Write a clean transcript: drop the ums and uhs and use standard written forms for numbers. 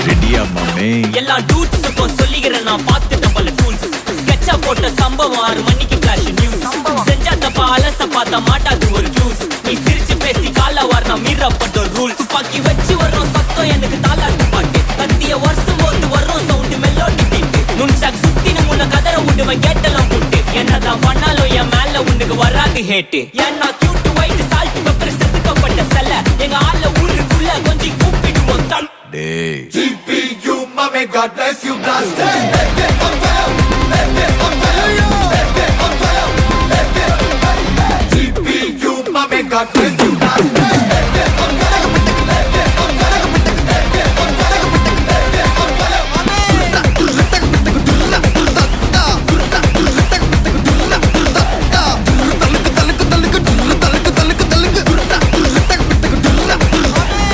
ரெடியா மாமே எல்லா டூட்ஸுக்கும் சொல்லிக்கிறேன் நான் பார்த்துட்ட பல டூல்ஸ் ஸ்கெட்சா போட்ட சம்பவம் 6 மணிக்கு ஃபிளாஷ் நியூஸ் செஞ்சா தப்பா அலச பார்த்தா மாட்டாது ஒரு ஜூஸ் நீ சிரிச்சு பேசி கால வார்னா மீறப்பட்ட ரூல்ஸ் துப்பாக்கி வச்சு வர்றோம் சத்தம் எனக்கு தாளாட்டு பாட்டு கத்திய வருஷம் போது வர்றோம் சவுண்ட் மெல்லோடி பீட்டு நுண்சாக் சுத்தின முன்ன கதற விடுவேன் கேட்டெல்லாம் போட்டு என்னதான் பண்ணாலும் என் மேல உனக்கு வராது ஹேட்டு ஏன்னா கியூட் ஒயிட் சால்ட் பெப்பர் செதுக்கப்பட்ட செல்ல எங்க ஆள ஊருக்குள்ள கொஞ்சம் கூப்பிடுவோம் தம் டேய் GPU, mommy, God bless you, blast GPU, mommy, God bless you.